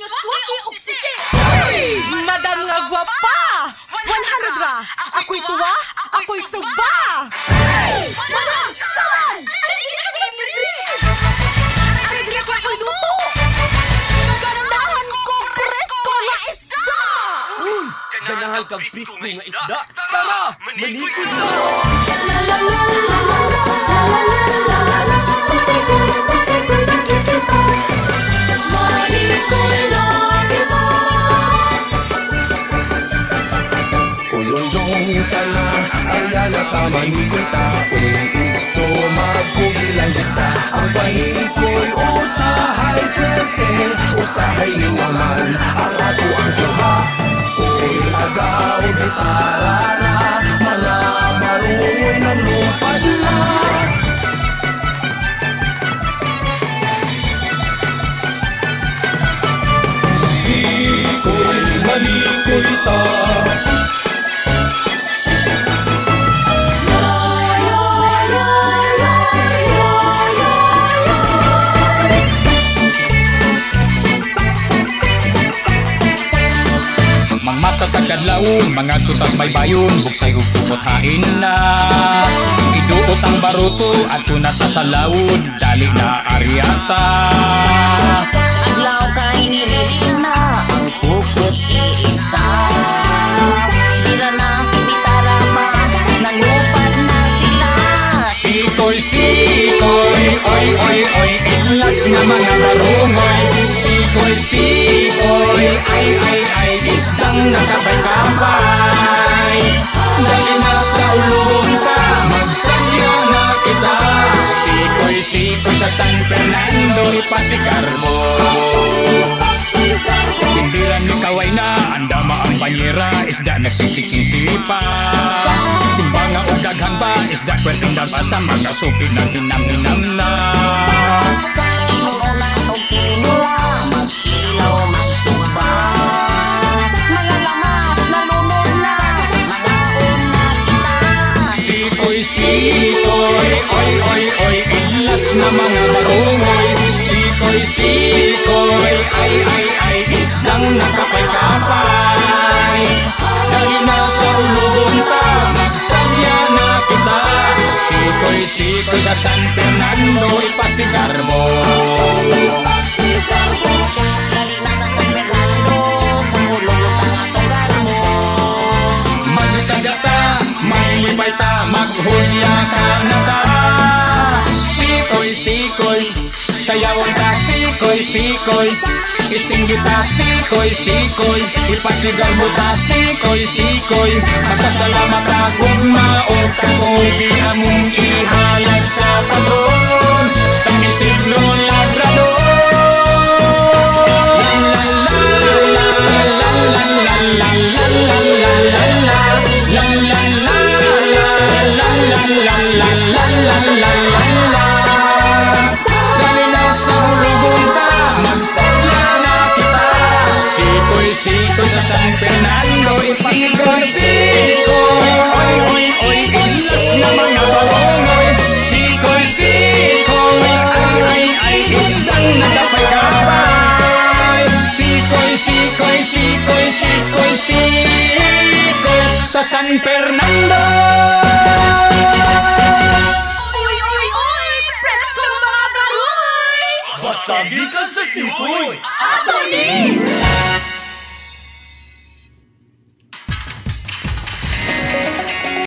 swaki og sisi. Ay, madam nga gwapa. 100 ra. Ako'y tuwa, ako'y suba. Hey! Madam, saman! Aray ko ako'y luto. Ganahan ko presko nga isda. Uy, ganahan kang presko nga isda. Tara, manikoy na. Manikoy ta, uy iso magkugilan kita. Ang panikoy usahay swerte, usahay ni naman ang ato ang kiha. Uy agaw gitara na, mga marungoy ng lupad na. Sikoy manikoy ta. Tagadlaon, mga tutas may bayon, buksay ug tupot hain na. Iduot ang baruto at tunat sa laud, dali na aryata. Adlaw kay nililina, ang pukot iisa. Dira na bitarama, nalupad na sila. Sikoy, sikoy, oy, oy, oy, ilas nga mga barungoy. Sikoy, sikoy, ay, ay, ay, isdang nakabay-kabay. Dali na sa ulong ka, magsadya na kita. Sikoy, sikoy sa San Fernando, ipasigar mo. Tindiran ni kaway na, andama ang banyera, isda nagkisi-kisipa. Timbanga o daghan ba, isda kwerteng dabasa, mga supid na hinam-hinam na. Inuulan o kinula, magkilaw, magsuba. Mga lamas na lumula, malaon na kita. Sikoy, sikoy, oy, oy, oy, ilas na mga barungoy. Sikoy, sikoy, ay, ay, ay, isdang nakapay-kapay. Dali na sa ulugon ka, magsadya na kita. Sikoy, sikoy sa San Fernando, ipasigar mo. Dali na sa San Fernando, sa ulong tanga-tunggal mo. Magsagata, maglipay ta, maghulya ka na ta. Sikoy, sikoy, sayawan ta, sikoy, sikoy. Isinggit ta, sikoy, sikoy. Ipasigal mo ta, sikoy, sikoy. Magkasalamat ta kung maog ka kung di among ihalag sa patron. Sa misiglo labrador. La la la la la la la la la la la la la la la la la la. Dali na sa ulugon ka, magsadya na kita. Sikoy, sikoy sa San Fernando, ipasigal. Sikoy, oy, oy, oy, ilas na mga barungoy. Sikoy, sikoy, ay, ay, ay, isang nakapay-kapay. Sikoy, sikoy, sikoy, sikoy, sikoy sa San Fernando. Uy, uy, uy! Presko mga baroy! Basta gikan sa sikoy. Ato ni!